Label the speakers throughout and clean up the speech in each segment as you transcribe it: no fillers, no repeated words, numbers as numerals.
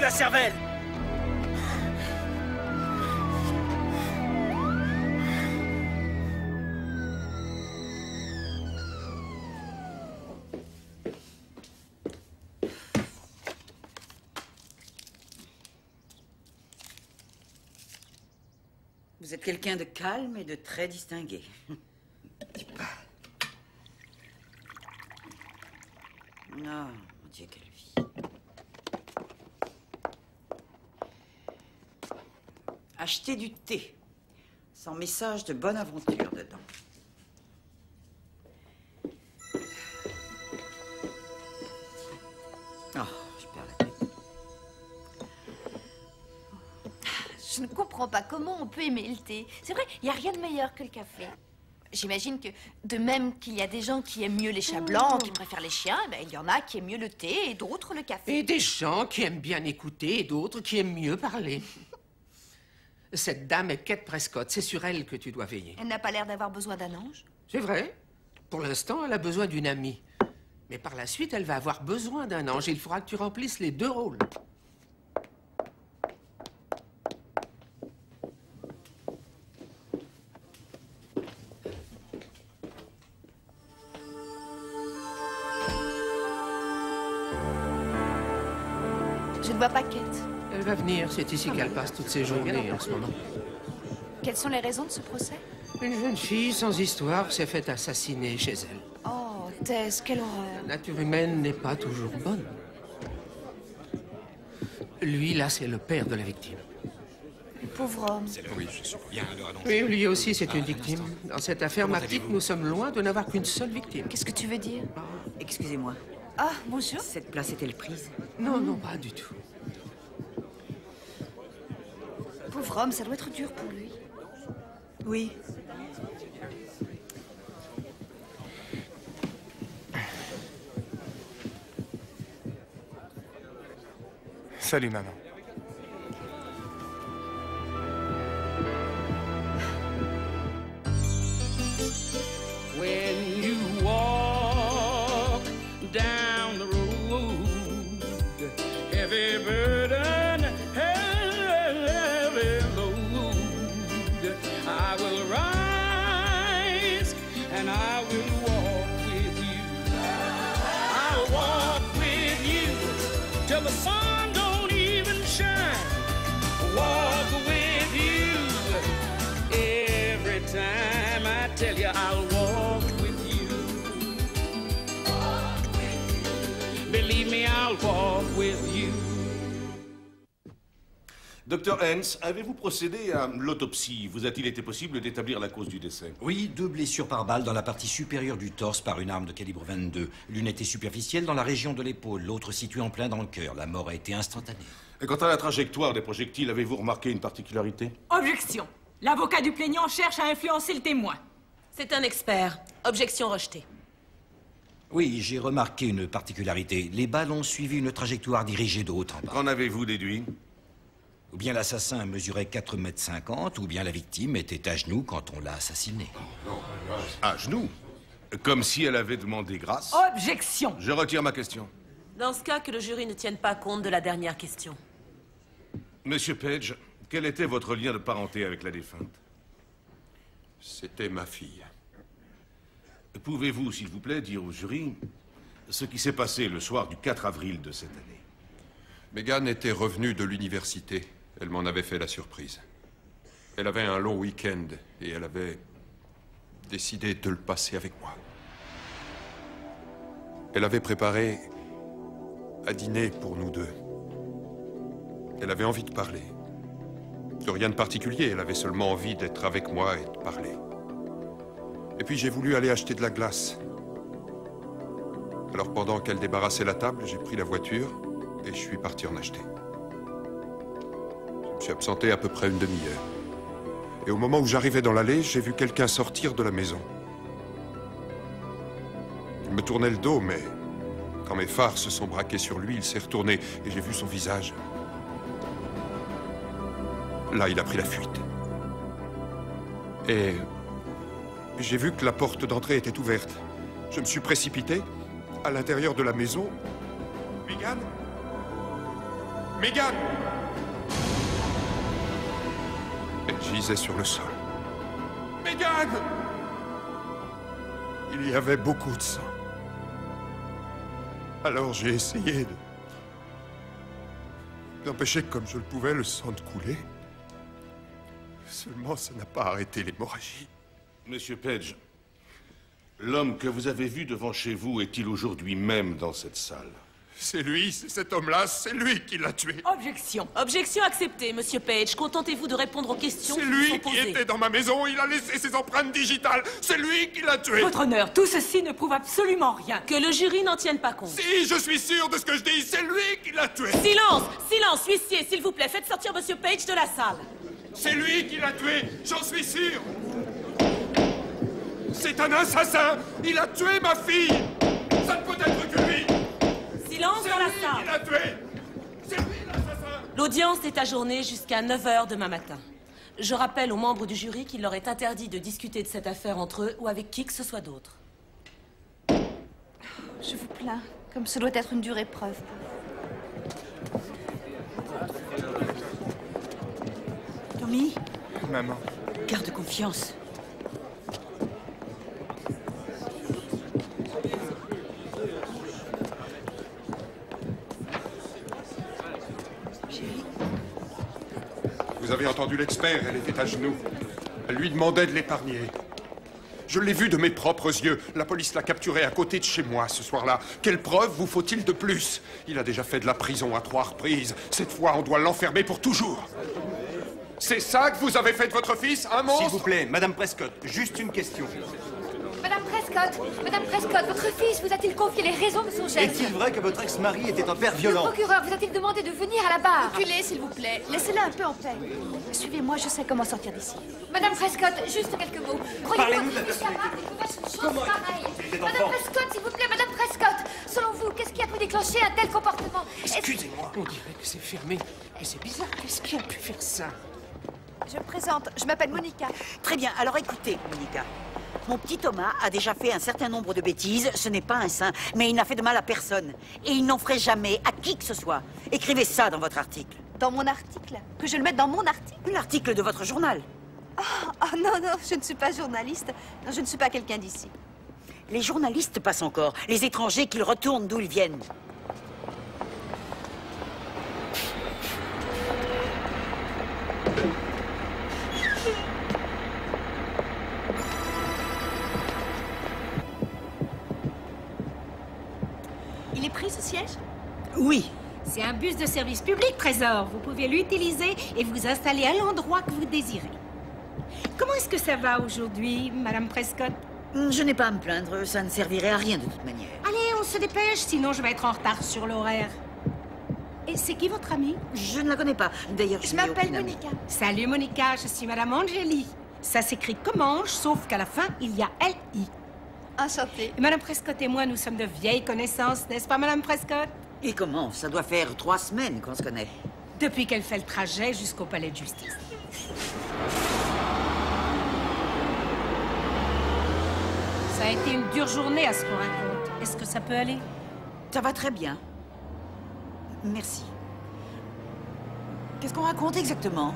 Speaker 1: la cervelle.
Speaker 2: Vous êtes quelqu'un de calme et de très distingué. Oh, mon Dieu, quelle vie. Achetez du thé, sans message de bonne aventure dedans. Oh, je perds la tête.
Speaker 3: Je ne comprends pas comment on peut aimer le thé. C'est vrai, il n'y a rien de meilleur que le café. J'imagine que, de même qu'il y a des gens qui aiment mieux les chats blancs, qui préfèrent les chiens, ben, il y en a qui aiment mieux le thé et d'autres le café.
Speaker 4: Et des gens qui aiment bien écouter et d'autres qui aiment mieux parler. Cette dame est Kate Prescott, c'est sur elle que tu dois veiller.
Speaker 3: Elle n'a pas l'air d'avoir besoin d'un ange.
Speaker 4: C'est vrai. Pour l'instant, elle a besoin d'une amie. Mais par la suite, elle va avoir besoin d'un ange. Il faudra que tu remplisses les deux rôles.
Speaker 3: Je ne vois pas Kate.
Speaker 4: Elle va venir. C'est ici qu'elle passe toutes ses journées en ce moment.
Speaker 3: Quelles sont les raisons de ce procès?
Speaker 4: Une jeune fille sans histoire s'est faite assassiner chez elle.
Speaker 3: Oh, Tess, quelle horreur.
Speaker 4: La nature humaine n'est pas toujours bonne. Lui, là, c'est le père de la victime.
Speaker 3: Pauvre homme.
Speaker 5: Oui, je suis bien à l'heure
Speaker 4: Oui, lui aussi, c'est une victime. Dans cette affaire Martic, nous sommes loin de n'avoir qu'une seule victime.
Speaker 3: Qu'est-ce que tu veux dire?
Speaker 2: Excusez-moi,
Speaker 3: Ah, bonjour.
Speaker 2: cette place est-elle prise?
Speaker 4: Non, non, pas du tout.
Speaker 3: Pauvre homme, ça doit être dur pour lui.
Speaker 2: Oui.
Speaker 6: Salut, maman.
Speaker 7: When you walk down the road, heavy burden, heavy load, I will rise and I will walk with you. I'll walk with you till the sun don't even shine. Walk with you every time I tell you I'll walk with you. Believe me, I'll walk with you.
Speaker 8: Docteur Hens, avez-vous procédé à l'autopsie? Vous a-t-il été possible d'établir la cause du décès?
Speaker 5: Oui, 2 blessures par balle dans la partie supérieure du torse par une arme de calibre 22. L'une était superficielle dans la région de l'épaule, l'autre située en plein dans le cœur. La mort a été instantanée.
Speaker 8: Et quant à la trajectoire des projectiles, avez-vous remarqué une particularité?
Speaker 9: Objection. L'avocat du plaignant cherche à influencer le témoin.
Speaker 10: C'est un expert. Objection rejetée.
Speaker 5: Oui, j'ai remarqué une particularité. Les balles ont suivi une trajectoire dirigée de haut en bas.
Speaker 8: Qu'en avez-vous déduit?
Speaker 5: Ou bien l'assassin mesurait 4,50 m, ou bien la victime était à genoux quand on l'a assassinée.
Speaker 8: À genoux? Comme si elle avait demandé grâce?
Speaker 9: Objection.
Speaker 8: Je retire ma question.
Speaker 10: Dans ce cas, que le jury ne tienne pas compte de la dernière question.
Speaker 8: Monsieur Page, quel était votre lien de parenté avec la défunte?
Speaker 11: C'était ma fille.
Speaker 8: Pouvez-vous, s'il vous plaît, dire au jury ce qui s'est passé le soir du 4 avril de cette année?
Speaker 11: Megan était revenue de l'université. Elle m'en avait fait la surprise. Elle avait un long week-end et elle avait décidé de le passer avec moi. Elle avait préparé à dîner pour nous deux. Elle avait envie de parler. De rien de particulier, elle avait seulement envie d'être avec moi et de parler. Et puis j'ai voulu aller acheter de la glace. Alors pendant qu'elle débarrassait la table, j'ai pris la voiture et je suis parti en acheter. Je me suis absenté à peu près une demi-heure. Et au moment où j'arrivais dans l'allée, j'ai vu quelqu'un sortir de la maison. Il me tournait le dos, mais quand mes phares se sont braqués sur lui, il s'est retourné et j'ai vu son visage. Là, il a pris la fuite. Et j'ai vu que la porte d'entrée était ouverte. Je me suis précipité à l'intérieur de la maison. Megan? Megan! Elle gisait sur le sol. Megan! Il y avait beaucoup de sang. Alors j'ai essayé d'empêcher comme je le pouvais le sang de couler. Seulement, ça n'a pas arrêté l'hémorragie.
Speaker 8: Monsieur Page, l'homme que vous avez vu devant chez vous est-il aujourd'hui même dans cette salle?
Speaker 11: C'est lui, c'est cet homme-là, c'est lui qui l'a tué.
Speaker 10: Objection. Objection acceptée, Monsieur Page. Contentez-vous de répondre aux questions
Speaker 11: C'est
Speaker 10: qui vous
Speaker 11: lui
Speaker 10: sont
Speaker 11: qui
Speaker 10: posées.
Speaker 11: était dans ma maison, il a laissé ses empreintes digitales. C'est lui qui l'a tué.
Speaker 9: Votre honneur, tout ceci ne prouve absolument rien.
Speaker 10: Que le jury n'en tienne pas compte.
Speaker 11: Si, je suis sûr de ce que je dis, c'est lui qui l'a tué.
Speaker 10: Silence! Silence, huissier, s'il vous plaît. Faites sortir Monsieur Page de la salle.
Speaker 11: C'est lui qui l'a tué, j'en suis sûr. C'est un assassin. Il a tué ma fille. Ça ne peut être que lui.
Speaker 10: Silence dans la salle.
Speaker 11: Il l'a tué. C'est lui l'assassin.
Speaker 10: L'audience est ajournée jusqu'à 9 h demain matin. Je rappelle aux membres du jury qu'il leur est interdit de discuter de cette affaire entre eux ou avec qui que ce soit d'autre.
Speaker 3: Je vous plains, comme ce doit être une dure épreuve.
Speaker 2: Tommy,
Speaker 6: Maman.
Speaker 2: garde confiance.
Speaker 11: Vous avez entendu l'expert, elle était à genoux. Elle lui demandait de l'épargner. Je l'ai vu de mes propres yeux. La police l'a capturé à côté de chez moi ce soir-là. Quelle preuve vous faut-il de plus? Il a déjà fait de la prison à 3 reprises. Cette fois, on doit l'enfermer pour toujours. C'est ça que vous avez fait de votre fils, un monstre?
Speaker 1: S'il vous plaît, Madame Prescott, juste une question.
Speaker 12: Madame Prescott, votre fils vous a-t-il confié les raisons de son geste?
Speaker 1: Est-il vrai que votre ex-mari était un père
Speaker 12: Le
Speaker 1: violent?
Speaker 12: procureur vous a-t-il demandé de venir à la barre?
Speaker 3: Reculez, s'il vous plaît. Laissez-la un peu en paix. Suivez-moi, je sais comment sortir d'ici.
Speaker 12: Madame Prescott, juste quelques mots.
Speaker 1: Parlez-nous de la
Speaker 12: Croyez-vous capable de commettre une chose
Speaker 1: Comment
Speaker 12: pareille?
Speaker 1: était
Speaker 12: Madame
Speaker 1: enfant?
Speaker 12: Prescott, s'il vous plaît, Madame Prescott. Selon vous, qu'est-ce qui a pu déclencher un tel comportement?
Speaker 1: Excusez-moi.
Speaker 4: On dirait que c'est fermé. Mais c'est bizarre, qu'est-ce qui a pu faire ça?
Speaker 3: Je me présente, je m'appelle Monica.
Speaker 2: Très bien, alors écoutez, Monica. Mon petit Thomas a déjà fait un certain nombre de bêtises, ce n'est pas un saint, mais il n'a fait de mal à personne. Et il n'en ferait jamais à qui que ce soit. Écrivez ça dans votre article.
Speaker 3: Dans mon article? Que je le mette dans mon article?
Speaker 2: L'article de votre journal.
Speaker 3: Oh non, non, je ne suis pas journaliste. Non, je ne suis pas quelqu'un d'ici.
Speaker 2: Les journalistes passent encore, les étrangers qu'ils retournent d'où ils viennent.
Speaker 9: Il est pris, ce siège?
Speaker 2: Oui.
Speaker 9: C'est un bus de service public, Trésor. Vous pouvez l'utiliser et vous installer à l'endroit que vous désirez. Comment est-ce que ça va aujourd'hui, Madame Prescott?
Speaker 2: Je n'ai pas à me plaindre, ça ne servirait à rien de toute manière.
Speaker 9: Allez, on se dépêche, sinon je vais être en retard sur l'horaire. Et c'est qui votre amie?
Speaker 2: Je ne la connais pas. D'ailleurs,
Speaker 3: Je m'appelle Monica.
Speaker 9: Salut, Monica, je suis Madame Angeli. Ça s'écrit comme Ange, sauf qu'à la fin, il y a L-I.
Speaker 3: Enchantée.
Speaker 9: Et Madame Prescott et moi, nous sommes de vieilles connaissances, n'est-ce pas, Madame Prescott?
Speaker 2: Et comment? Ça doit faire 3 semaines qu'on se connaît.
Speaker 9: Depuis qu'elle fait le trajet jusqu'au palais de justice. Ça a été une dure journée à ce qu'on raconte. Est-ce que ça peut aller?
Speaker 2: Ça va très bien. Merci. Qu'est-ce qu'on raconte exactement?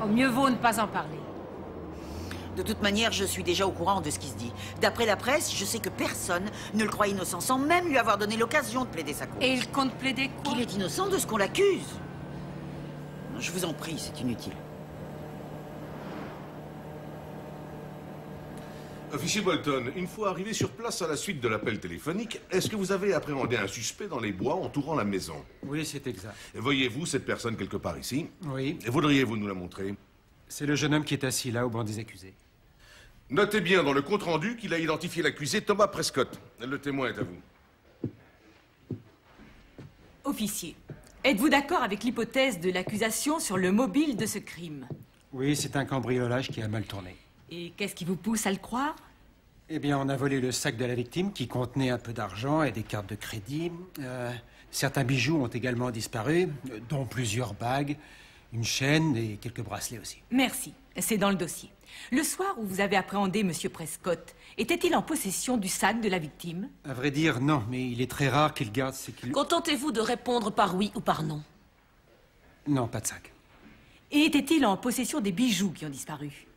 Speaker 9: Oh, mieux vaut ne pas en parler.
Speaker 2: De toute manière, je suis déjà au courant de ce qui se dit. D'après la presse, je sais que personne ne le croit innocent, sans même lui avoir donné l'occasion de plaider sa cause.
Speaker 9: Et il compte plaider quoi?
Speaker 2: Qu'il est innocent de ce qu'on l'accuse. Je vous en prie, c'est inutile.
Speaker 8: Officier Bolton, une fois arrivé sur place à la suite de l'appel téléphonique, est-ce que vous avez appréhendé un suspect dans les bois entourant la maison?
Speaker 13: Oui, c'est exact.
Speaker 8: Voyez-vous cette personne quelque part ici?
Speaker 13: Oui.
Speaker 8: Voudriez-vous nous la montrer?
Speaker 13: C'est le jeune homme qui est assis là, au banc des accusés.
Speaker 8: Notez bien dans le compte-rendu qu'il a identifié l'accusé Thomas Prescott. Le témoin est à vous.
Speaker 9: Officier, êtes-vous d'accord avec l'hypothèse de l'accusation sur le mobile de ce crime?
Speaker 13: Oui, c'est un cambriolage qui a mal tourné.
Speaker 9: Et qu'est-ce qui vous pousse à le croire?
Speaker 13: Eh bien, on a volé le sac de la victime qui contenait un peu d'argent et des cartes de crédit. Certains bijoux ont également disparu, dont plusieurs bagues, une chaîne et quelques bracelets aussi.
Speaker 9: Merci, c'est dans le dossier. Le soir où vous avez appréhendé Monsieur Prescott, était-il en possession du sac de la victime?
Speaker 13: À vrai dire, non, mais il est très rare qu'il garde ce qu'il...
Speaker 10: Contentez-vous de répondre par oui ou par non.
Speaker 13: Non, pas de sac.
Speaker 14: Et était-il en possession des bijoux qui ont disparu?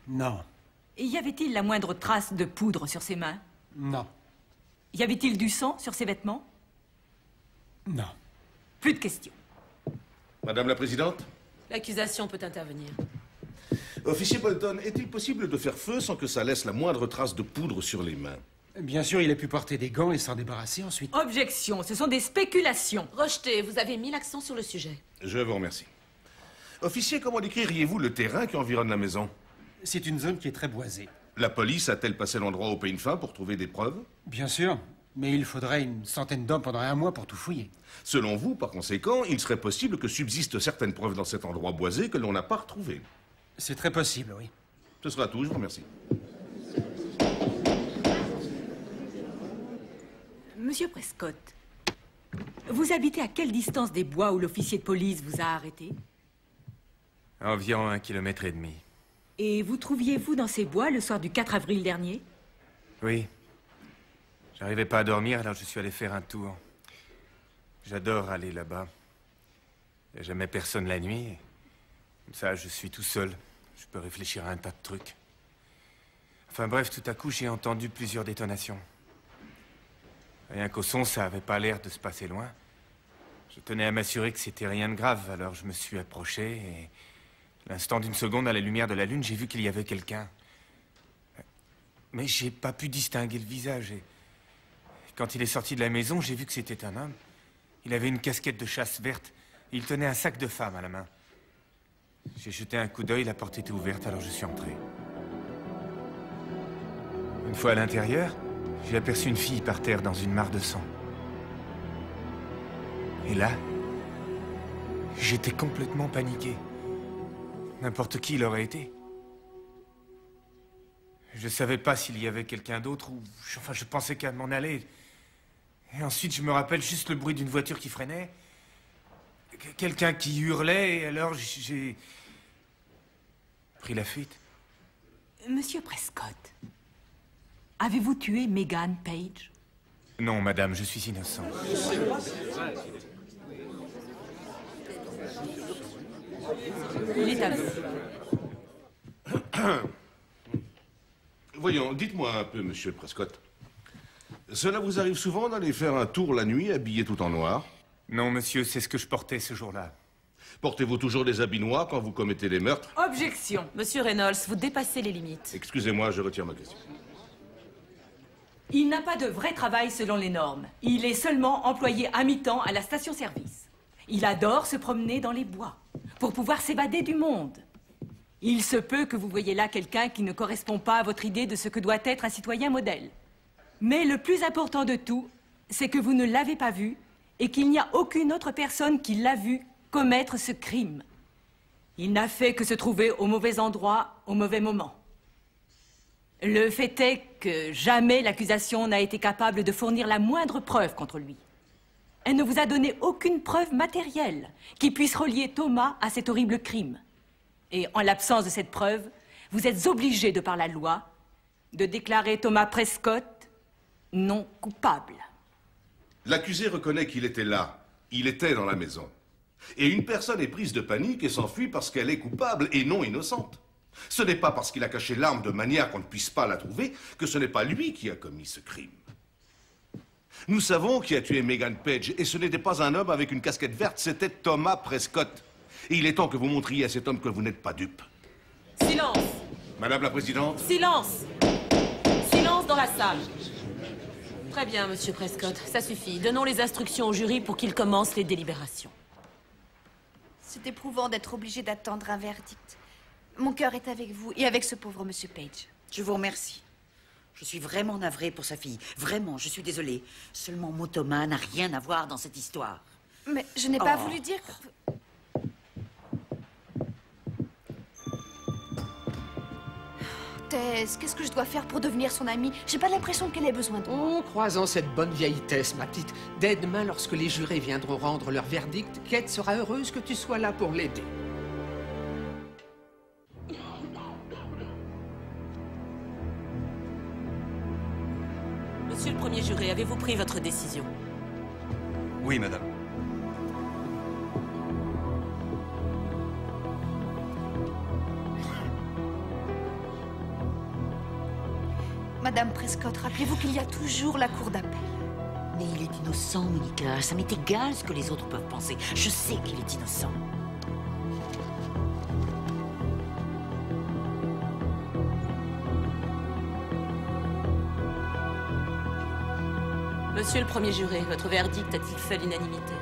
Speaker 13: Non.
Speaker 14: Et y avait-il la moindre trace de poudre sur ses mains?
Speaker 13: Non.
Speaker 14: Y avait-il du sang sur ses vêtements?
Speaker 13: Non.
Speaker 14: Plus de questions.
Speaker 8: Madame la Présidente?
Speaker 10: L'accusation peut intervenir.
Speaker 8: Officier Bolton, est-il possible de faire feu sans que ça laisse la moindre trace de poudre sur les mains?
Speaker 13: Bien sûr, il a pu porter des gants et s'en débarrasser ensuite.
Speaker 14: Objection, ce sont des spéculations.
Speaker 10: Rejeté, vous avez mis l'accent sur le sujet.
Speaker 8: Je vous remercie. Officier, comment décririez-vous le terrain qui environne la maison?
Speaker 13: C'est une zone qui est très boisée.
Speaker 8: La police a-t-elle passé l'endroit au peigne fin pour trouver des preuves?
Speaker 13: Bien sûr, mais il faudrait une centaine d'hommes pendant un mois pour tout fouiller.
Speaker 8: Selon vous, par conséquent, il serait possible que subsistent certaines preuves dans cet endroit boisé que l'on n'a pas retrouvées.
Speaker 13: C'est très possible, oui.
Speaker 8: Ce sera tout, je vous remercie.
Speaker 14: Monsieur Prescott, vous habitez à quelle distance des bois où l'officier de police vous a arrêté?
Speaker 15: Environ 1,5 km.
Speaker 14: Et vous trouviez-vous dans ces bois le soir du 4 avril dernier?
Speaker 15: Oui. J'arrivais pas à dormir, alors je suis allé faire un tour. J'adore aller là-bas. Il n'y a jamais personne la nuit. Comme ça, je suis tout seul. Je peux réfléchir à un tas de trucs. Enfin bref, tout à coup, j'ai entendu plusieurs détonations. Rien qu'au son, ça avait pas l'air de se passer loin. Je tenais à m'assurer que c'était rien de grave, alors je me suis approché et... L'instant d'une seconde, à la lumière de la lune, j'ai vu qu'il y avait quelqu'un. Mais j'ai pas pu distinguer le visage. Et quand il est sorti de la maison, j'ai vu que c'était un homme. Il avait une casquette de chasse verte. Et il tenait un sac de femme à la main. J'ai jeté un coup d'œil, la porte était ouverte, alors je suis entré. Une fois à l'intérieur, j'ai aperçu une fille par terre dans une mare de sang. Et là, j'étais complètement paniqué. N'importe qui il aurait été. Je savais pas s'il y avait quelqu'un d'autre ou... Enfin, je pensais qu'à m'en aller. Et ensuite, je me rappelle juste le bruit d'une voiture qui freinait. Quelqu'un qui hurlait, et alors j'ai... pris la fuite.
Speaker 14: Monsieur Prescott, avez-vous tué Megan Page?
Speaker 15: Non, madame, je suis innocent.
Speaker 14: Il est à vous.
Speaker 8: Voyons, dites-moi un peu, monsieur Prescott. Cela vous arrive souvent d'aller faire un tour la nuit, habillé tout en noir?
Speaker 15: Non, monsieur, c'est ce que je portais ce jour-là.
Speaker 8: Portez-vous toujours des habits noirs quand vous commettez des meurtres?
Speaker 14: Objection.
Speaker 10: Monsieur Reynolds, vous dépassez les limites.
Speaker 8: Excusez-moi, je retire ma question.
Speaker 14: Il n'a pas de vrai travail selon les normes. Il est seulement employé à mi-temps à la station-service. Il adore se promener dans les bois pour pouvoir s'évader du monde. Il se peut que vous voyez là quelqu'un qui ne correspond pas à votre idée de ce que doit être un citoyen modèle. Mais le plus important de tout, c'est que vous ne l'avez pas vu et qu'il n'y a aucune autre personne qui l'a vu commettre ce crime. Il n'a fait que se trouver au mauvais endroit, au mauvais moment. Le fait est que jamais l'accusation n'a été capable de fournir la moindre preuve contre lui. Elle ne vous a donné aucune preuve matérielle qui puisse relier Thomas à cet horrible crime. Et en l'absence de cette preuve, vous êtes obligé, de par la loi, de déclarer Thomas Prescott non coupable.
Speaker 8: L'accusé reconnaît qu'il était là. Il était dans la maison. Et une personne est prise de panique et s'enfuit parce qu'elle est coupable et non innocente. Ce n'est pas parce qu'il a caché l'arme de manière qu'on ne puisse pas la trouver que ce n'est pas lui qui a commis ce crime. Nous savons qui a tué Megan Page, et ce n'était pas un homme avec une casquette verte, c'était Thomas Prescott. Et il est temps que vous montriez à cet homme que vous n'êtes pas dupe.
Speaker 10: Silence!
Speaker 8: Madame la Présidente?
Speaker 10: Silence! Silence dans la salle. Très bien, monsieur Prescott, ça suffit. Donnons les instructions au jury pour qu'il commence les délibérations.
Speaker 3: C'est éprouvant d'être obligé d'attendre un verdict. Mon cœur est avec vous et avec ce pauvre monsieur Page.
Speaker 2: Je vous remercie. Je suis vraiment navrée pour sa fille. Vraiment, je suis désolée. Seulement, mon Thomas n'a rien à voir dans cette histoire.
Speaker 3: Mais je n'ai pas voulu dire que... Tess, qu'est-ce que je dois faire pour devenir son amie? J'ai pas l'impression qu'elle ait besoin de moi.
Speaker 4: Oh, croisant cette bonne vieille Tess, ma petite, dès demain, lorsque les jurés viendront rendre leur verdict, Kate sera heureuse que tu sois là pour l'aider.
Speaker 10: Monsieur le premier juré, avez-vous pris votre décision?
Speaker 5: Oui, madame.
Speaker 3: Madame Prescott, rappelez-vous qu'il y a toujours la cour d'appel.
Speaker 2: Mais il est innocent, Monica. Ça m'est égal ce que les autres peuvent penser. Je sais qu'il est innocent.
Speaker 10: Monsieur le premier juré, votre verdict a-t-il fait l'unanimité?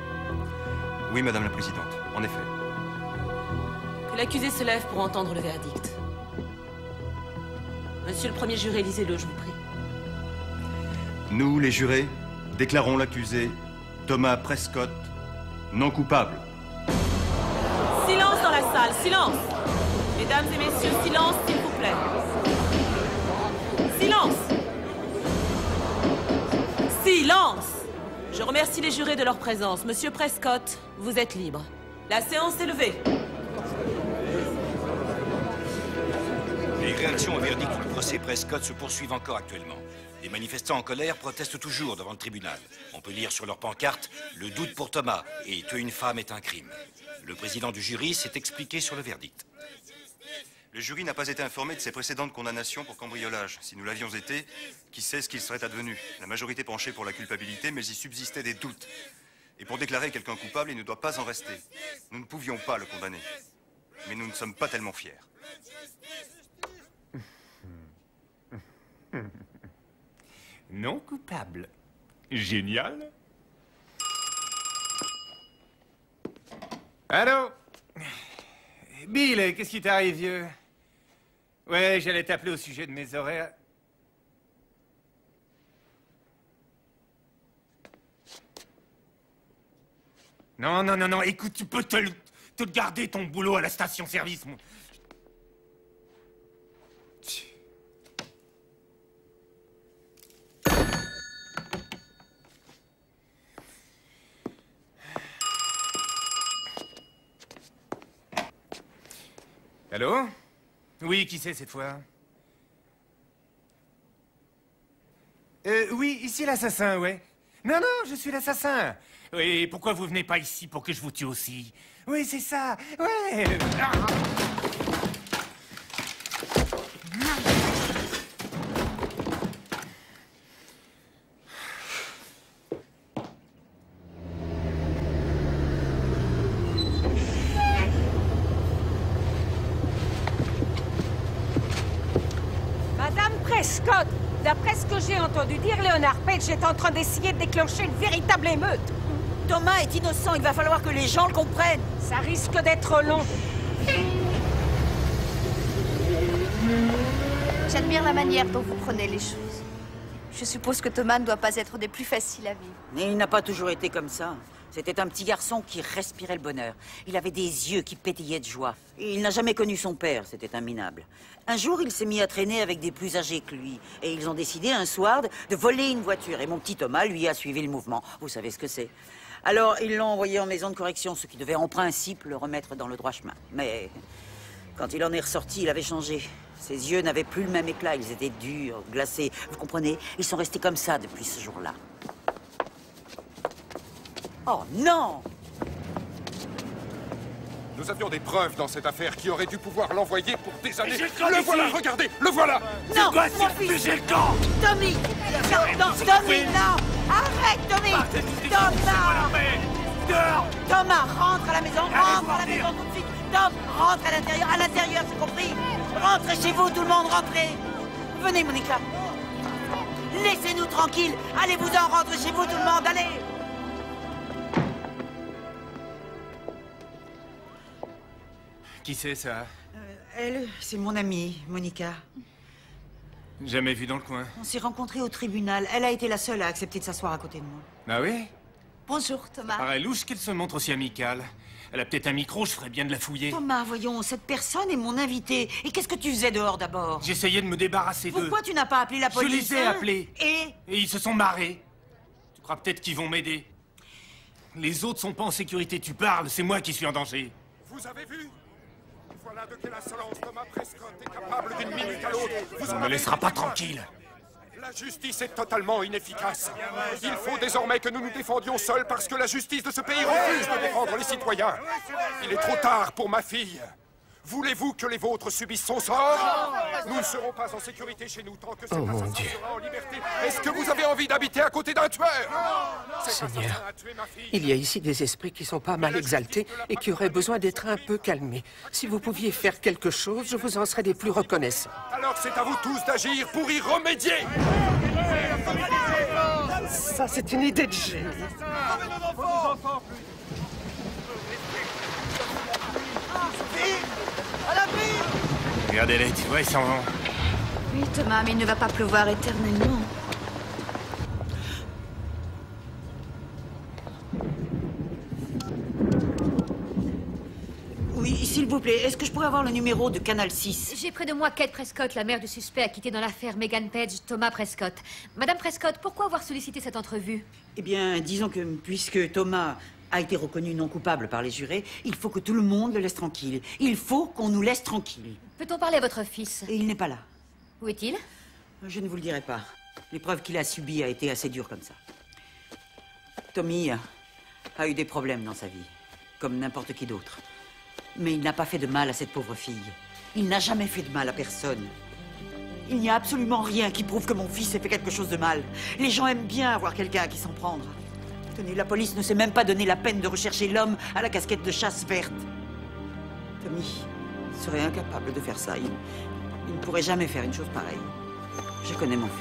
Speaker 16: Oui, Madame la Présidente, en effet.
Speaker 10: Que l'accusé se lève pour entendre le verdict. Monsieur le premier juré, lisez-le, je vous prie.
Speaker 16: Nous, les jurés, déclarons l'accusé Thomas Prescott non coupable.
Speaker 10: Silence dans la salle, silence! Mesdames et messieurs, silence, s'il vous plaît. Silence! Silence! Je remercie les jurés de leur présence. Monsieur Prescott, vous êtes libre. La séance est levée.
Speaker 5: Les réactions au verdict du procès Prescott se poursuivent encore actuellement. Les manifestants en colère protestent toujours devant le tribunal. On peut lire sur leur pancarte « Le doute pour Thomas » et « Tuer une femme est un crime ». Le président du jury s'est expliqué sur le verdict.
Speaker 16: Le jury n'a pas été informé de ses précédentes condamnations pour cambriolage. Si nous l'avions été, qui sait ce qu'il serait advenu? La majorité penchait pour la culpabilité, mais il subsistait des doutes. Et pour déclarer quelqu'un coupable, il ne doit pas en rester. Nous ne pouvions pas le condamner. Mais nous ne sommes pas tellement fiers.
Speaker 15: Non coupable. Génial. Allô? Bill, qu'est-ce qui t'arrive, vieux? Ouais, j'allais t'appeler au sujet de mes horaires. Non, écoute, tu peux te le garder, ton boulot à la station-service. Allô? Oui, qui c'est cette fois? Oui, ici l'assassin, ouais. Non, je suis l'assassin. Oui, pourquoi vous venez pas ici pour que je vous tue aussi? Oui, c'est ça, ouais.
Speaker 9: Madame Prescott, d'après ce que j'ai entendu dire, Leonard Page est en train d'essayer de déclencher une véritable émeute.
Speaker 2: Thomas est innocent, il va falloir que les gens le comprennent.
Speaker 9: Ça risque d'être long.
Speaker 3: J'admire la manière dont vous prenez les choses. Je suppose que Thomas ne doit pas être des plus faciles à vivre.
Speaker 2: Mais il n'a pas toujours été comme ça. C'était un petit garçon qui respirait le bonheur. Il avait des yeux qui pétillaient de joie. Et il n'a jamais connu son père, c'était un minable. Un jour, il s'est mis à traîner avec des plus âgés que lui. Et ils ont décidé un soir de voler une voiture. Et mon petit Thomas, lui, a suivi le mouvement. Vous savez ce que c'est. Alors, ils l'ont envoyé en maison de correction, ce qui devait en principe le remettre dans le droit chemin. Mais quand il en est ressorti, il avait changé. Ses yeux n'avaient plus le même éclat, ils étaient durs, glacés. Vous comprenez? Ils sont restés comme ça depuis ce jour-là. Oh non!
Speaker 11: Nous avions des preuves dans cette affaire qui auraient dû pouvoir l'envoyer pour des années.
Speaker 7: Le
Speaker 11: voilà, regardez, le voilà!
Speaker 2: Non, mon fils! Tommy! Non, Tommy, non! Arrête, Tommy! Thomas, rentre à la maison, rentre à la maison tout de suite! Tom, rentre à l'intérieur, c'est compris? Rentrez chez vous, tout le monde, rentrez! Venez, Monica! Laissez-nous tranquilles! Allez-vous-en, rentrez chez vous, tout le monde, allez!
Speaker 15: Qui c'est, ça?
Speaker 2: Elle, c'est mon amie, Monica.
Speaker 15: Jamais vu dans le coin.
Speaker 2: On s'est rencontrés au tribunal. Elle a été la seule à accepter de s'asseoir à côté de moi.
Speaker 15: Ah oui?
Speaker 3: Bonjour, Thomas.
Speaker 15: Paraît louche qu'elle se montre aussi amicale. Elle a peut-être un micro, je ferais bien de la fouiller.
Speaker 2: Thomas, voyons, cette personne est mon invité. Et qu'est-ce que tu faisais dehors d'abord?
Speaker 15: J'essayais de me débarrasser d'eux.
Speaker 2: Pourquoi tu n'as pas appelé la police?
Speaker 15: Je les ai appelés.
Speaker 2: Et
Speaker 15: ils se sont marrés. Tu crois peut-être qu'ils vont m'aider? Les autres sont pas en sécurité, tu parles, c'est moi qui suis en danger.
Speaker 11: Vous avez vu? Voilà de quelle insolence Thomas Prescott est capable d'une minute à l'autre.
Speaker 15: On ne me laissera pas tranquille.
Speaker 11: La justice est totalement inefficace. Il faut désormais que nous nous défendions seuls parce que la justice de ce pays refuse de défendre les citoyens. Il est trop tard pour ma fille. Voulez-vous que les vôtres subissent son sort? Nous ne serons pas en sécurité chez nous tant que cet assassin sera en liberté. Est-ce que vous avez envie d'habiter à côté d'un tueur? Cet
Speaker 4: Seigneur,
Speaker 11: assassin a tué ma fille.
Speaker 4: il y a ici des esprits qui sont pas mal exaltés et qui auraient besoin d'être un peu calmés. Si vous pouviez faire quelque chose, je vous en serais des plus reconnaissants.
Speaker 11: Alors c'est à vous tous d'agir pour y remédier.
Speaker 4: Ça, c'est une idée de génie.
Speaker 15: Regardez-les, tu vois, ils s'en vont.
Speaker 3: Oui, Thomas, mais il ne va pas pleuvoir éternellement.
Speaker 2: Oui, s'il vous plaît, est-ce que je pourrais avoir le numéro de Canal 6?
Speaker 12: J'ai près de moi Kate Prescott, la mère du suspect acquitté dans l'affaire Megan Page, Thomas Prescott. Madame Prescott, pourquoi avoir sollicité cette entrevue?
Speaker 2: Eh bien, disons que puisque Thomas a été reconnu non coupable par les jurés, il faut que tout le monde le laisse tranquille. Il faut qu'on nous laisse tranquille.
Speaker 12: Peut-on parler à votre fils?
Speaker 2: Et il n'est pas là.
Speaker 12: Où est-il?
Speaker 2: Je ne vous le dirai pas. L'épreuve qu'il a subie a été assez dure comme ça. Tommy a eu des problèmes dans sa vie, comme n'importe qui d'autre. Mais il n'a pas fait de mal à cette pauvre fille. Il n'a jamais fait de mal à personne. Il n'y a absolument rien qui prouve que mon fils ait fait quelque chose de mal. Les gens aiment bien avoir quelqu'un à qui s'en prendre. Tenez, la police ne s'est même pas donné la peine de rechercher l'homme à la casquette de chasse verte. Tommy serait incapable de faire ça. Il ne pourrait jamais faire une chose pareille. Je connais mon fils.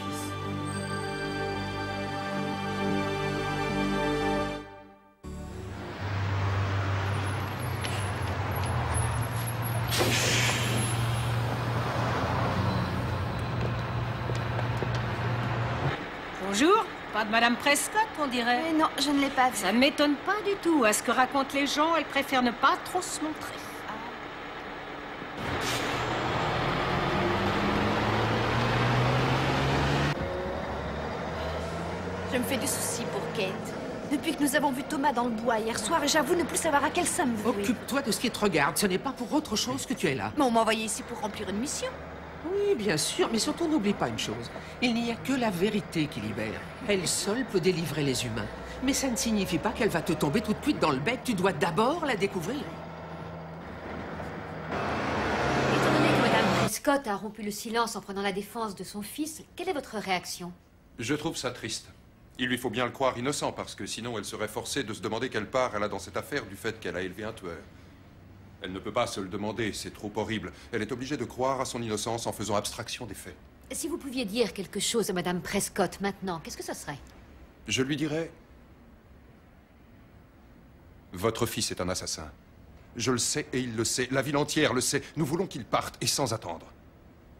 Speaker 9: Bonjour, pas de Madame Prescott, on dirait.
Speaker 3: Non, je ne l'ai pas vue.
Speaker 9: Ça ne m'étonne pas du tout. À ce que racontent les gens, elle préfère ne pas trop se montrer.
Speaker 3: Je me fais du souci pour Kate. Depuis que nous avons vu Thomas dans le bois hier soir, j'avoue ne plus savoir à quelle somme vouer.
Speaker 4: Occupe-toi de ce qui te regarde. Ce n'est pas pour autre chose que tu es là.
Speaker 3: Mais on m'a envoyé ici pour remplir une mission.
Speaker 4: Oui, bien sûr, mais surtout n'oublie pas une chose. Il n'y a que la vérité qui libère. Elle seule peut délivrer les humains. Mais ça ne signifie pas qu'elle va te tomber tout de suite dans le bec. Tu dois d'abord la découvrir.
Speaker 12: Étant donné que Madame Prescott a rompu le silence en prenant la défense de son fils, quelle est votre réaction?
Speaker 11: Je trouve ça triste. Il lui faut bien le croire innocent, parce que sinon elle serait forcée de se demander quelle part elle a dans cette affaire du fait qu'elle a élevé un tueur. Elle ne peut pas se le demander, c'est trop horrible. Elle est obligée de croire à son innocence en faisant abstraction des faits.
Speaker 12: Si vous pouviez dire quelque chose à Madame Prescott maintenant, qu'est-ce que ce serait?
Speaker 11: Je lui dirais... Votre fils est un assassin. Je le sais et il le sait. La ville entière le sait. Nous voulons qu'il parte et sans attendre.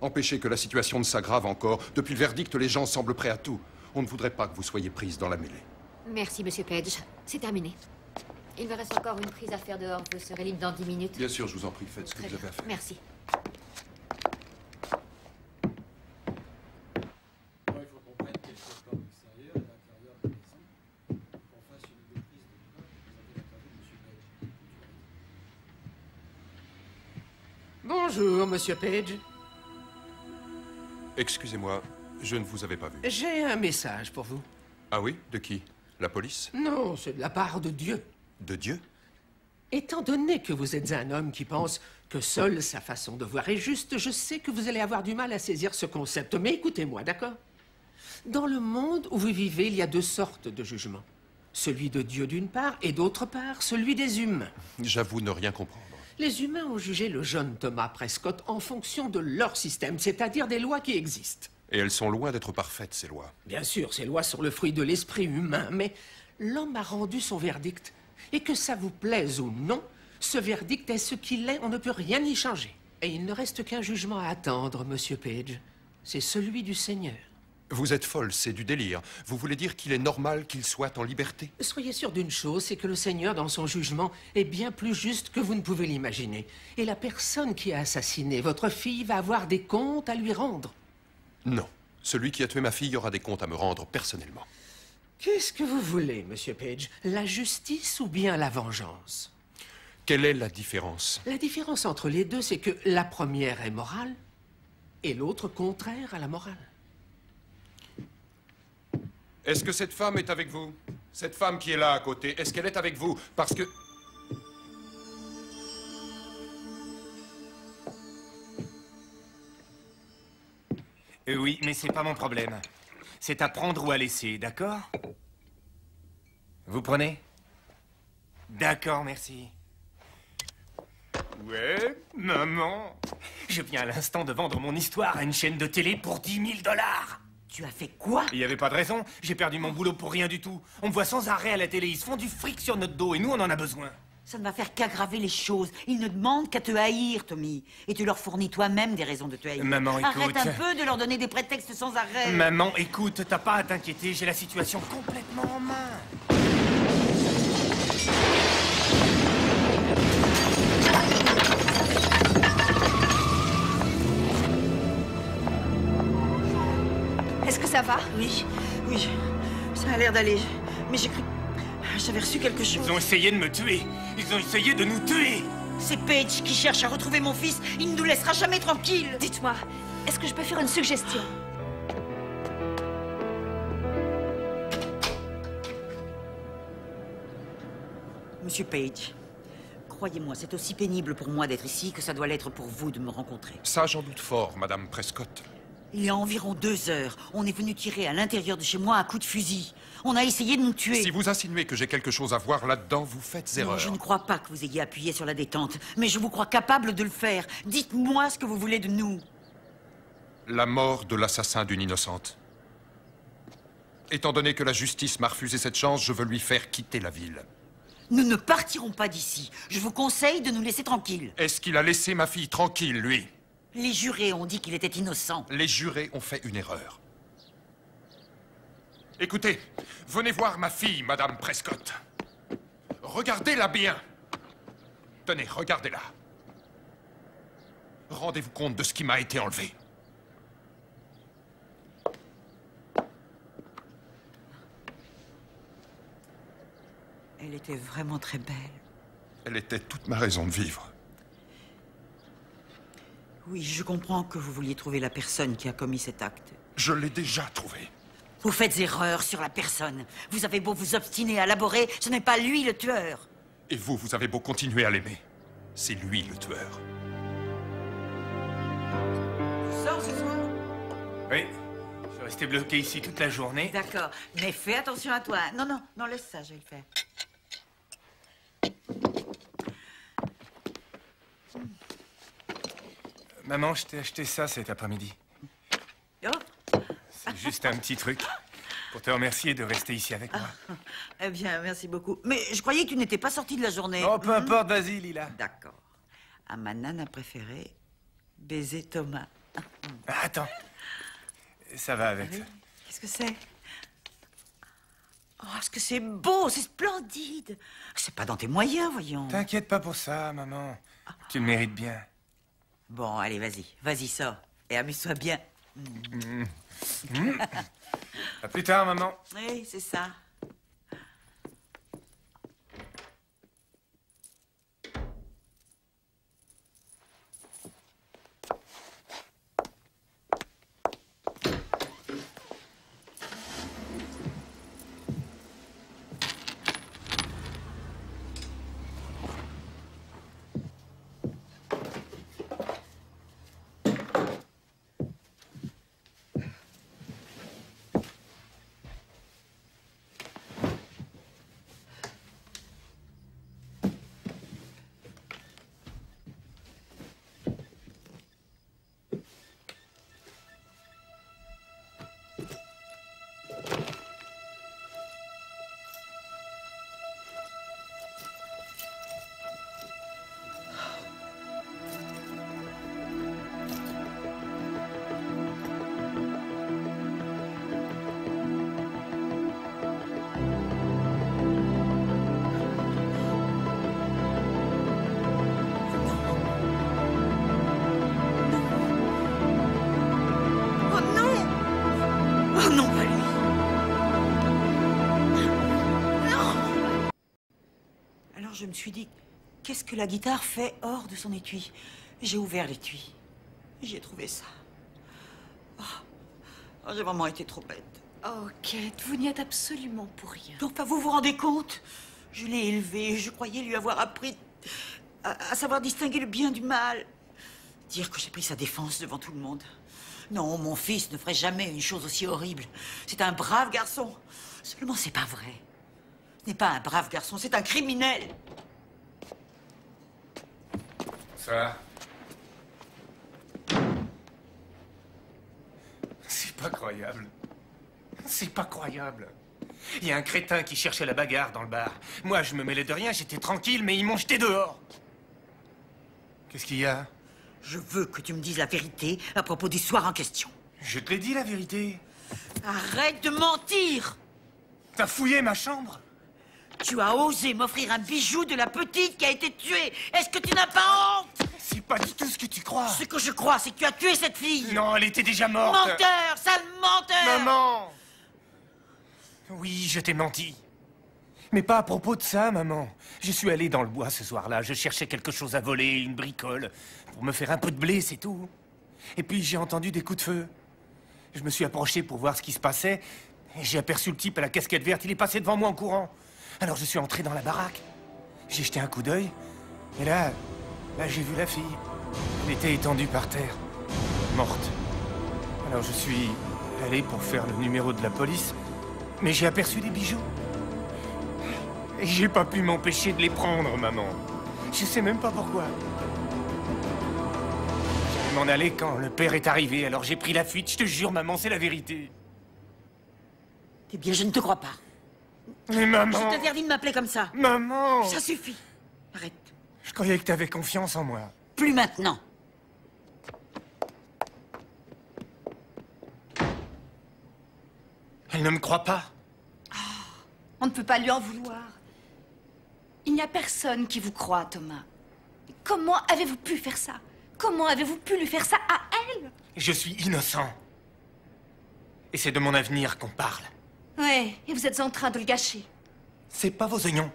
Speaker 11: Empêchez que la situation ne s'aggrave encore. Depuis le verdict, les gens semblent prêts à tout. On ne voudrait pas que vous soyez prise dans la mêlée.
Speaker 12: Merci, Monsieur Page. C'est terminé. Il me reste encore une prise à faire dehors. Je serai libre dans 10 minutes.
Speaker 11: Bien sûr, je vous en prie, faites ce que vous avez à faire.
Speaker 12: Merci.
Speaker 4: Bonjour, Monsieur Page.
Speaker 11: Excusez-moi, je ne vous avais pas vu.
Speaker 4: J'ai un message pour vous.
Speaker 11: Ah oui? De qui? La police?
Speaker 4: Non, c'est de la part de Dieu.
Speaker 11: De Dieu?
Speaker 4: Étant donné que vous êtes un homme qui pense que seule sa façon de voir est juste, je sais que vous allez avoir du mal à saisir ce concept. Mais écoutez-moi, d'accord? Dans le monde où vous vivez, il y a deux sortes de jugements. Celui de Dieu d'une part, et d'autre part, celui des humains.
Speaker 11: J'avoue ne rien comprendre.
Speaker 4: Les humains ont jugé le jeune Thomas Prescott en fonction de leur système, c'est-à-dire des lois qui existent.
Speaker 11: Et elles sont loin d'être parfaites, ces lois.
Speaker 4: Bien sûr, ces lois sont le fruit de l'esprit humain, mais l'homme a rendu son verdict. Et que ça vous plaise ou non, ce verdict est ce qu'il est, on ne peut rien y changer. Et il ne reste qu'un jugement à attendre, Monsieur Page. C'est celui du Seigneur.
Speaker 11: Vous êtes folle, c'est du délire. Vous voulez dire qu'il est normal qu'il soit en liberté?
Speaker 4: Soyez sûr d'une chose, c'est que le Seigneur, dans son jugement, est bien plus juste que vous ne pouvez l'imaginer. Et la personne qui a assassiné votre fille va avoir des comptes à lui rendre.
Speaker 11: Non. Celui qui a tué ma fille aura des comptes à me rendre personnellement.
Speaker 4: Qu'est-ce que vous voulez, Monsieur Page? La justice ou bien la vengeance?
Speaker 11: Quelle est la différence?
Speaker 4: La différence entre les deux, c'est que la première est morale et l'autre contraire à la morale.
Speaker 11: Est-ce que cette femme est avec vous? Cette femme qui est là à côté, est-ce qu'elle est avec vous? Parce que...
Speaker 15: Oui, mais c'est pas mon problème. C'est à prendre ou à laisser, d'accord? Vous prenez? D'accord, merci. Ouais, maman. Je viens à l'instant de vendre mon histoire à une chaîne de télé pour 10 000 $.
Speaker 2: Tu as fait quoi?
Speaker 15: Il n'y avait pas de raison. J'ai perdu mon boulot pour rien du tout. On me voit sans arrêt à la télé. Ils se font du fric sur notre dos et nous, on en a besoin.
Speaker 2: Ça ne va faire qu'aggraver les choses. Ils ne demandent qu'à te haïr, Tommy. Et tu leur fournis toi-même des raisons de te haïr.
Speaker 15: Maman, écoute.
Speaker 2: Arrête un peu de leur donner des prétextes sans arrêt.
Speaker 15: Maman, écoute, t'as pas à t'inquiéter. J'ai la situation complètement en main.
Speaker 3: Est-ce que ça va?
Speaker 2: Oui, oui, ça a l'air d'aller. Mais j'ai cru... J'avais reçu quelque chose.
Speaker 15: Ils ont essayé de me tuer. Ils ont essayé de nous tuer.
Speaker 2: C'est Paige qui cherche à retrouver mon fils. Il ne nous laissera jamais tranquilles.
Speaker 3: Dites-moi, est-ce que je peux faire une suggestion?
Speaker 2: Monsieur Paige, croyez-moi, c'est aussi pénible pour moi d'être ici que ça doit l'être pour vous de me rencontrer.
Speaker 11: Ça, j'en doute fort, Madame Prescott.
Speaker 2: Il y a environ 2 heures, on est venu tirer à l'intérieur de chez moi à coups de fusil. On a essayé de nous tuer.
Speaker 11: Si vous insinuez que j'ai quelque chose à voir là-dedans, vous faites erreur.
Speaker 2: Non, je ne crois pas que vous ayez appuyé sur la détente, mais je vous crois capable de le faire. Dites-moi ce que vous voulez de nous.
Speaker 11: La mort de l'assassin d'une innocente. Étant donné que la justice m'a refusé cette chance, je veux lui faire quitter la ville.
Speaker 2: Nous ne partirons pas d'ici. Je vous conseille de nous laisser tranquilles.
Speaker 11: Est-ce qu'il a laissé ma fille tranquille, lui?
Speaker 2: Les jurés ont dit qu'il était innocent.
Speaker 11: Les jurés ont fait une erreur. Écoutez, venez voir ma fille, Madame Prescott. Regardez-la bien. Tenez, regardez-la. Rendez-vous compte de ce qui m'a été enlevé.
Speaker 2: Elle était vraiment très belle.
Speaker 11: Elle était toute ma raison de vivre.
Speaker 2: Oui, je comprends que vous vouliez trouver la personne qui a commis cet acte.
Speaker 11: Je l'ai déjà trouvée.
Speaker 2: Vous faites erreur sur la personne. Vous avez beau vous obstiner à l'aborer, ce n'est pas lui le tueur.
Speaker 11: Et vous, vous avez beau continuer à l'aimer. C'est lui le tueur.
Speaker 2: Tu sors ce soir?
Speaker 15: Oui. Je suis resté bloqué ici toute la journée.
Speaker 2: D'accord. Mais fais attention à toi. Non, non, non, laisse ça, je vais le faire.
Speaker 15: Maman, je t'ai acheté ça cet après-midi.
Speaker 2: Oh.
Speaker 15: C'est juste un petit truc pour te remercier de rester ici avec moi.
Speaker 2: Eh bien, merci beaucoup. Mais je croyais que tu n'étais pas sorti de la journée.
Speaker 15: Oh, peu importe, vas-y, Lila.
Speaker 2: D'accord. À ma nana préférée, baiser Thomas.
Speaker 15: Ah, attends. Ça va avec.
Speaker 2: Oui. Qu'est-ce que c'est? Oh, est-ce que c'est beau, c'est splendide. C'est pas dans tes moyens, voyons.
Speaker 15: T'inquiète pas pour ça, maman. Tu le mérites bien.
Speaker 2: Bon, allez, vas-y. Vas-y, sors. Et amuse-toi bien.
Speaker 15: À plus tard, maman.
Speaker 2: Oui, c'est ça. Je me suis dit, qu'est-ce que la guitare fait hors de son étui? J'ai ouvert l'étui. J'ai trouvé ça. Oh, j'ai vraiment été trop bête.
Speaker 3: Oh, Kate, vous n'y êtes absolument pour rien.
Speaker 2: Enfin, vous vous rendez compte? Je l'ai élevé, je croyais lui avoir appris à savoir distinguer le bien du mal. Dire que j'ai pris sa défense devant tout le monde. Non, mon fils ne ferait jamais une chose aussi horrible. C'est un brave garçon. Seulement, c'est pas vrai. Ce n'est pas un brave garçon, c'est un criminel.
Speaker 15: Ça. C'est pas croyable. C'est pas croyable. Il y a un crétin qui cherchait la bagarre dans le bar. Moi, je me mêlais de rien, j'étais tranquille, mais ils m'ont jeté dehors. Qu'est-ce qu'il y a?
Speaker 2: Je veux que tu me dises la vérité à propos du soir en question.
Speaker 15: Je te l'ai dit, la vérité.
Speaker 2: Arrête de mentir!
Speaker 15: T'as fouillé ma chambre?
Speaker 2: Tu as osé m'offrir un bijou de la petite qui a été tuée. Est-ce que tu n'as pas honte?
Speaker 15: C'est pas du tout ce que tu crois.
Speaker 2: Ce que je crois, c'est que tu as tué cette fille.
Speaker 15: Non, elle était déjà morte.
Speaker 2: Menteur, sale menteur!
Speaker 15: Maman! Oui, je t'ai menti. Mais pas à propos de ça, maman. Je suis allé dans le bois ce soir-là. Je cherchais quelque chose à voler, une bricole, pour me faire un peu de blé, c'est tout. Et puis j'ai entendu des coups de feu. Je me suis approché pour voir ce qui se passait. Et j'ai aperçu le type à la casquette verte. Il est passé devant moi en courant. Alors je suis entré dans la baraque. J'ai jeté un coup d'œil. Et là, j'ai vu la fille. Elle était étendue par terre, morte. Alors je suis allé pour faire le numéro de la police. Mais j'ai aperçu des bijoux. Et j'ai pas pu m'empêcher de les prendre, maman. Je sais même pas pourquoi. J'allais m'en aller quand le père est arrivé, alors j'ai pris la fuite. Je te jure, maman, c'est la vérité.
Speaker 2: Eh bien, je ne te crois pas.
Speaker 15: Mais maman...
Speaker 2: Je t'interdis de m'appeler comme ça.
Speaker 15: Maman...
Speaker 2: Ça suffit. Arrête.
Speaker 15: Je croyais que t'avais confiance en moi.
Speaker 2: Plus maintenant.
Speaker 15: Elle ne me croit pas.
Speaker 3: On ne peut pas lui en vouloir. Il n'y a personne qui vous croit, Thomas. Comment avez-vous pu faire ça? Comment avez-vous pu lui faire ça à elle?
Speaker 15: Je suis innocent. Et c'est de mon avenir qu'on parle.
Speaker 3: Ouais, et vous êtes en train de le gâcher.
Speaker 15: C'est pas vos oignons.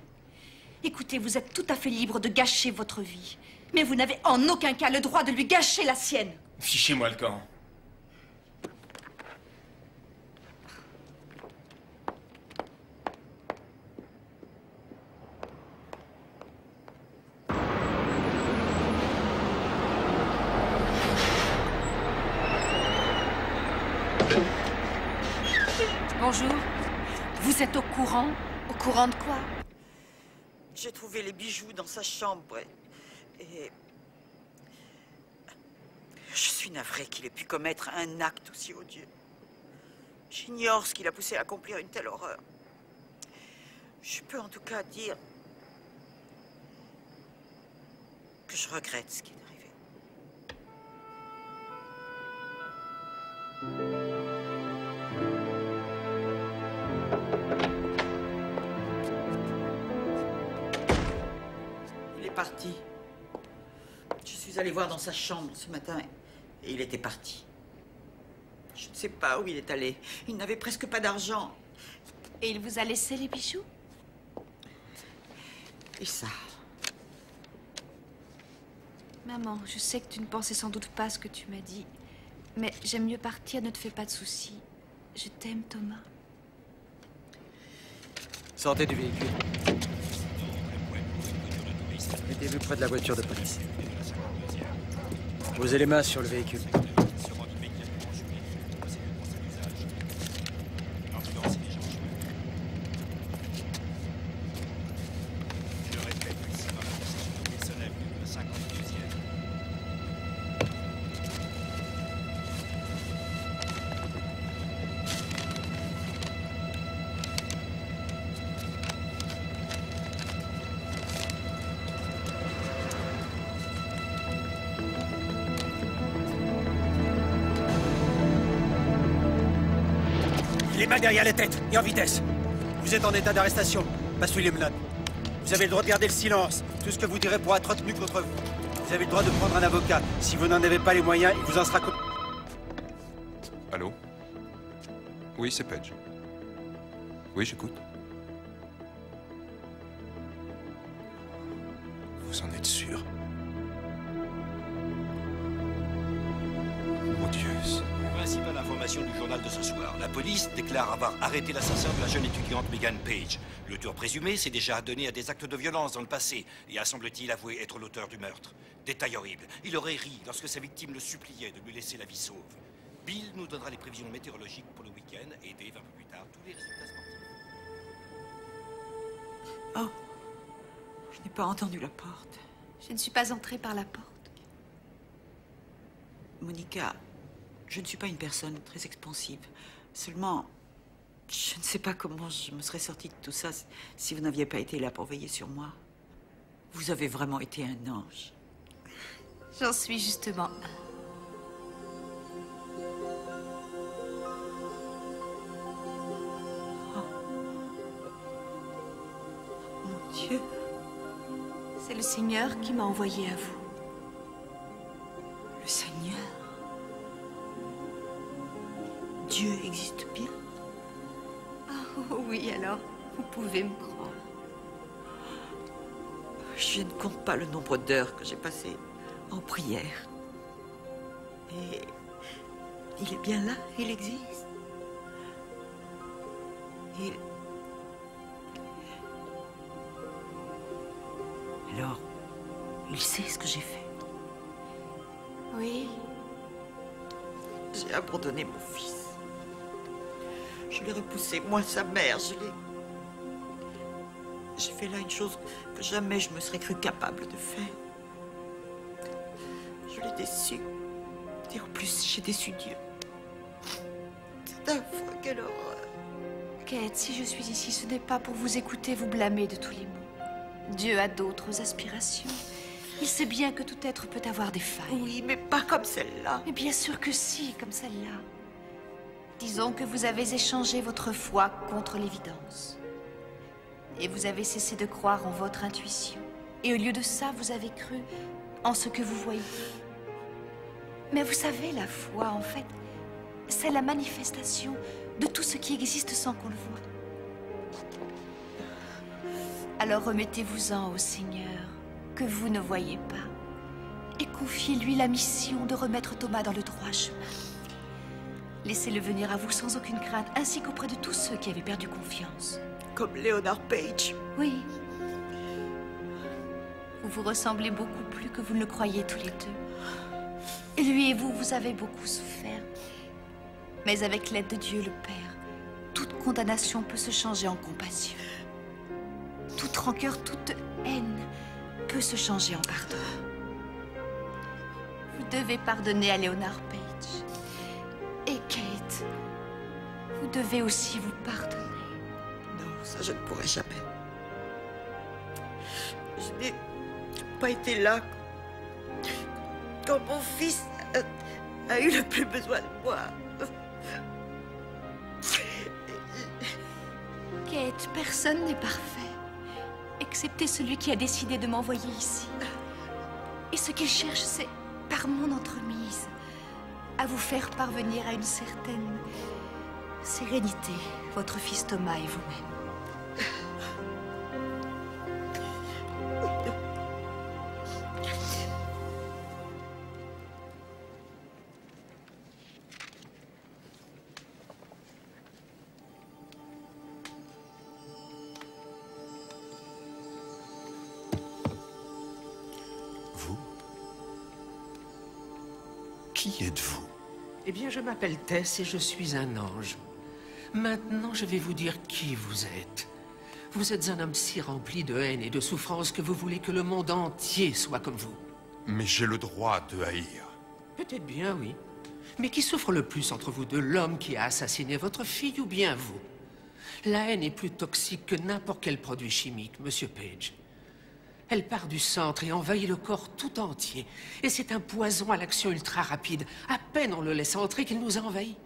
Speaker 3: Écoutez, vous êtes tout à fait libre de gâcher votre vie. Mais vous n'avez en aucun cas le droit de lui gâcher la sienne.
Speaker 15: Fichez-moi le camp.
Speaker 3: Bonjour. Vous êtes au courant? Au courant de quoi?
Speaker 2: J'ai trouvé les bijoux dans sa chambre et... Je suis navrée qu'il ait pu commettre un acte aussi odieux. J'ignore ce qui l'a poussé à accomplir une telle horreur. Je peux en tout cas dire que je regrette ce qui est arrivé. Il est parti. Je suis allée voir dans sa chambre ce matin et il était parti. Je ne sais pas où il est allé. Il n'avait presque pas d'argent.
Speaker 3: Et il vous a laissé les bijoux?
Speaker 2: Et ça?
Speaker 3: Maman, je sais que tu ne pensais sans doute pas ce que tu m'as dit. Mais j'aime mieux partir, ne te fais pas de soucis. Je t'aime, Thomas.
Speaker 17: Sortez du véhicule. Mettez-vous près de la voiture de police. Posez les mains sur le véhicule. Les mains derrière la tête et en vitesse. Vous êtes en état d'arrestation, Monsieur Limlon. Vous avez le droit de garder le silence. Tout ce que vous direz pourra être retenu contre vous. Vous avez le droit de prendre un avocat. Si vous n'en avez pas les moyens, il vous en sera...
Speaker 11: Allô? Oui, c'est Page. Oui, j'écoute.
Speaker 8: Vous en êtes sûr? Mon Dieu.
Speaker 5: Principale information du journal de ce soir. La police déclare avoir arrêté l'assassin de la jeune étudiante Megan Page. L'auteur présumé s'est déjà adonné à des actes de violence dans le passé et a, semble-t-il, avoué être l'auteur du meurtre. Détail horrible. Il aurait ri lorsque sa victime le suppliait de lui laisser la vie sauve. Bill nous donnera les prévisions météorologiques pour le week-end et Dave un peu plus tard tous les résultats sportifs.
Speaker 2: Oh, je n'ai pas entendu la porte.
Speaker 3: Je ne suis pas entrée par la porte.
Speaker 2: Monica, je ne suis pas une personne très expansive. Seulement, je ne sais pas comment je me serais sortie de tout ça si vous n'aviez pas été là pour veiller sur moi. Vous avez vraiment été un ange.
Speaker 3: J'en suis justement un.
Speaker 2: Mon Dieu.
Speaker 3: C'est le Seigneur qui m'a envoyé à vous.
Speaker 2: Le Seigneur? Dieu existe bien?
Speaker 3: Oh oui, alors, vous pouvez me croire.
Speaker 2: Je ne compte pas le nombre d'heures que j'ai passées en prière. Et il est bien là, il existe. Alors, il sait ce que j'ai fait.
Speaker 3: Oui.
Speaker 2: J'ai abandonné mon fils. Je l'ai repoussé, moi, sa mère, J'ai fait là une chose que jamais je me serais cru capable de faire. Je l'ai déçu. Et en plus, j'ai déçu Dieu. C'est affreux, quelle horreur.
Speaker 3: Kate, si je suis ici, ce n'est pas pour vous écouter vous blâmer de tous les maux. Dieu a d'autres aspirations. Il sait bien que tout être peut avoir des failles.
Speaker 2: Oui, mais pas comme celle-là.
Speaker 3: Mais bien sûr que si, comme celle-là. Disons que vous avez échangé votre foi contre l'évidence. Et vous avez cessé de croire en votre intuition. Et au lieu de ça, vous avez cru en ce que vous voyez. Mais vous savez, la foi, en fait, c'est la manifestation de tout ce qui existe sans qu'on le voie. Alors remettez-vous-en au Seigneur, que vous ne voyez pas, et confiez-lui la mission de remettre Thomas dans le droit chemin. Laissez-le venir à vous sans aucune crainte, ainsi qu'auprès de tous ceux qui avaient perdu confiance.
Speaker 2: Comme Leonard Page.
Speaker 3: Oui. Vous vous ressemblez beaucoup plus que vous ne le croyez tous les deux. Et lui et vous, vous avez beaucoup souffert. Mais avec l'aide de Dieu le Père, toute condamnation peut se changer en compassion. Toute rancœur, toute haine peut se changer en pardon. Vous devez pardonner à Leonard Page. Et Kate, vous devez aussi vous pardonner.
Speaker 2: Non, ça je ne pourrai jamais. Je n'ai pas été là quand mon fils a eu le plus besoin de moi.
Speaker 3: Kate, personne n'est parfait, excepté celui qui a décidé de m'envoyer ici. Et ce qu'il cherche, c'est, par mon entremise, à vous faire parvenir à une certaine sérénité, votre fils Thomas et vous-même.
Speaker 11: Qui êtes-vous?
Speaker 4: Eh bien, je m'appelle Tess et je suis un ange. Maintenant, je vais vous dire qui vous êtes. Vous êtes un homme si rempli de haine et de souffrance que vous voulez que le monde entier soit comme vous.
Speaker 11: Mais j'ai le droit de haïr.
Speaker 4: Peut-être bien, oui. Mais qui souffre le plus entre vous deux, l'homme qui a assassiné votre fille ou bien vous? La haine est plus toxique que n'importe quel produit chimique, Monsieur Page. Elle part du centre et envahit le corps tout entier. Et c'est un poison à l'action ultra rapide. À peine on le laisse entrer qu'il nous a envahis.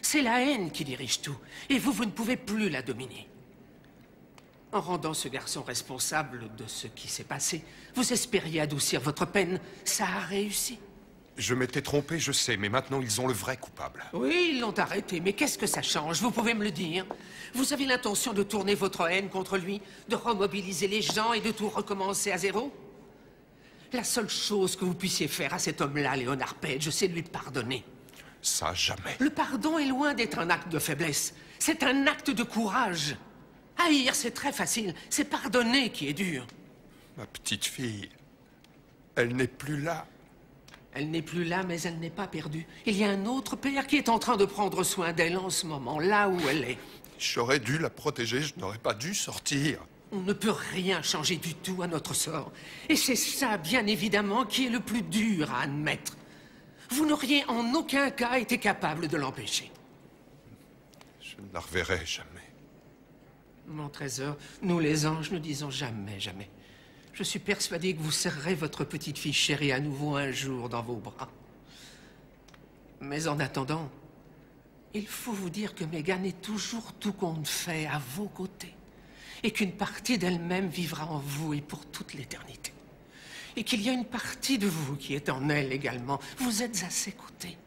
Speaker 4: C'est la haine qui dirige tout. Et vous ne pouvez plus la dominer. En rendant ce garçon responsable de ce qui s'est passé, vous espériez adoucir votre peine. Ça a réussi.
Speaker 11: Je m'étais trompé, je sais, mais maintenant ils ont le vrai coupable.
Speaker 4: Oui, ils l'ont arrêté, mais qu'est-ce que ça change? Vous pouvez me le dire? Vous avez l'intention de tourner votre haine contre lui, de remobiliser les gens et de tout recommencer à zéro? La seule chose que vous puissiez faire à cet homme-là, Leonard Page, c'est de lui pardonner.
Speaker 11: Ça, jamais.
Speaker 4: Le pardon est loin d'être un acte de faiblesse. C'est un acte de courage. Haïr, c'est très facile. C'est pardonner qui est dur.
Speaker 11: Ma petite fille, elle n'est plus là.
Speaker 4: Elle n'est plus là, mais elle n'est pas perdue. Il y a un autre père qui est en train de prendre soin d'elle en ce moment, là où elle est.
Speaker 11: J'aurais dû la protéger, je n'aurais pas dû sortir.
Speaker 4: On ne peut rien changer du tout à notre sort. Et c'est ça, bien évidemment, qui est le plus dur à admettre. Vous n'auriez en aucun cas été capable de l'empêcher.
Speaker 11: Je ne la reverrai jamais.
Speaker 4: Mon trésor, nous les anges ne disons jamais, jamais. Je suis persuadé que vous serrerez votre petite fille chérie à nouveau un jour dans vos bras. Mais en attendant, il faut vous dire que Megan est toujours tout compte fait à vos côtés. Et qu'une partie d'elle-même vivra en vous et pour toute l'éternité. Et qu'il y a une partie de vous qui est en elle également. Vous êtes à ses côtés.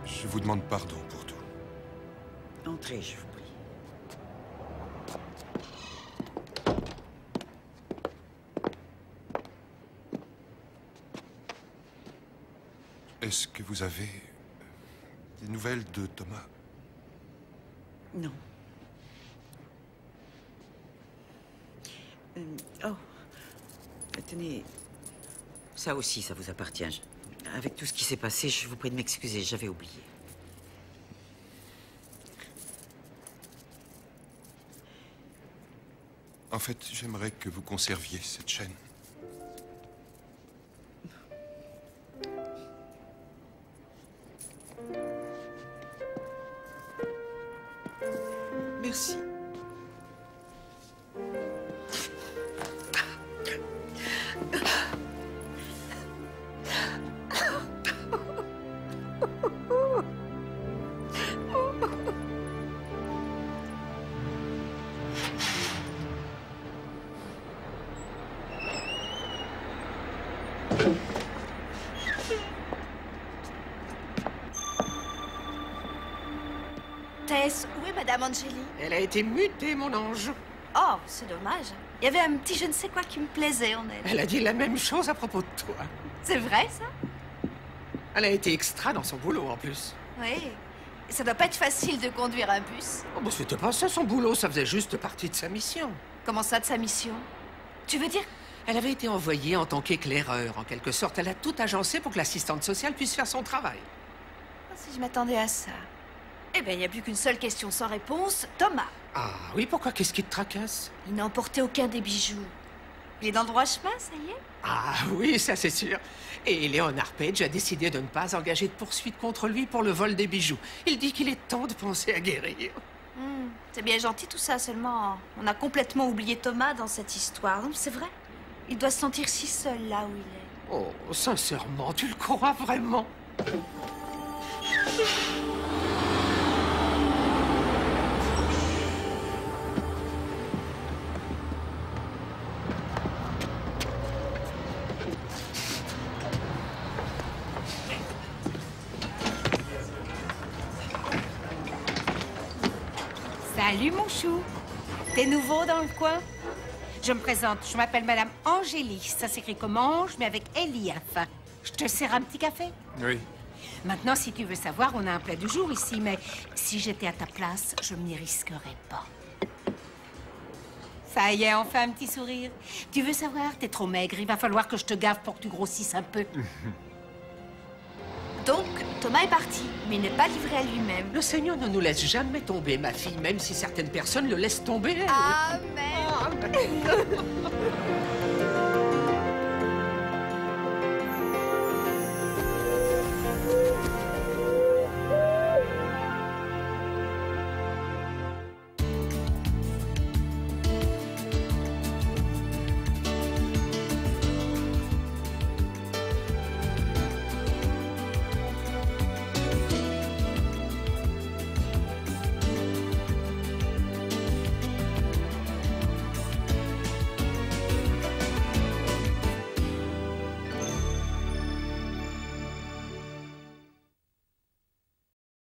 Speaker 11: Je vous demande pardon pour tout.
Speaker 2: Entrez, je vous prie.
Speaker 11: Est-ce que vous avez des nouvelles de Thomas?
Speaker 2: Non. Oh. Tenez. Ça aussi, ça vous appartient. Avec tout ce qui s'est passé, je vous prie de m'excuser, j'avais oublié.
Speaker 11: En fait, j'aimerais que vous conserviez cette chaîne.
Speaker 2: Merci.
Speaker 3: Tess, où est Madame Angeli?
Speaker 4: Elle a été mutée, mon ange.
Speaker 3: Oh, c'est dommage. Il y avait un petit je ne sais quoi qui me plaisait en elle.
Speaker 4: Elle a dit la même chose à propos de toi.
Speaker 3: C'est vrai, ça?
Speaker 4: Elle a été extra dans son boulot, en plus.
Speaker 3: Oui. Ça doit pas être facile de conduire un bus.
Speaker 4: Oh, bah, c'était pas ça, son boulot. Ça faisait juste partie de sa mission.
Speaker 3: Comment ça, de sa mission? Tu veux dire?
Speaker 4: Elle avait été envoyée en tant qu'éclaireur, en quelque sorte. Elle a tout agencé pour que l'assistante sociale puisse faire son travail.
Speaker 3: Oh, si je m'attendais à ça. Eh bien, il n'y a plus qu'une seule question sans réponse. Thomas.
Speaker 4: Ah oui, pourquoi? Qu'est-ce qui te tracasse?
Speaker 3: Il n'a emporté aucun des bijoux. Il est dans le droit chemin, ça y est?
Speaker 4: Ah oui, ça c'est sûr. Et Léonard Page a décidé de ne pas engager de poursuite contre lui pour le vol des bijoux. Il dit qu'il est temps de penser à guérir.
Speaker 3: C'est bien gentil tout ça, seulement on a complètement oublié Thomas dans cette histoire. Non, c'est vrai. Il doit se sentir si seul là où il est.
Speaker 4: Oh, sincèrement, tu le crois vraiment?
Speaker 9: Salut, mon chou. T'es nouveau dans le coin? Je me présente, je m'appelle Madame Angélie. Ça s'écrit comme Ange, mais avec L-I à la fin. Je te sers un petit café?
Speaker 11: Oui.
Speaker 9: Maintenant, si tu veux savoir, on a un plat du jour ici, mais si j'étais à ta place, je m'y risquerais pas. Ça y est, enfin un petit sourire. Tu veux savoir? T'es trop maigre, il va falloir que je te gave pour que tu grossisses un peu.
Speaker 3: Donc, Thomas est parti, mais il n'est pas livré à lui-même.
Speaker 4: Le Seigneur ne nous laisse jamais tomber, ma fille, même si certaines personnes le laissent tomber.
Speaker 3: Amen.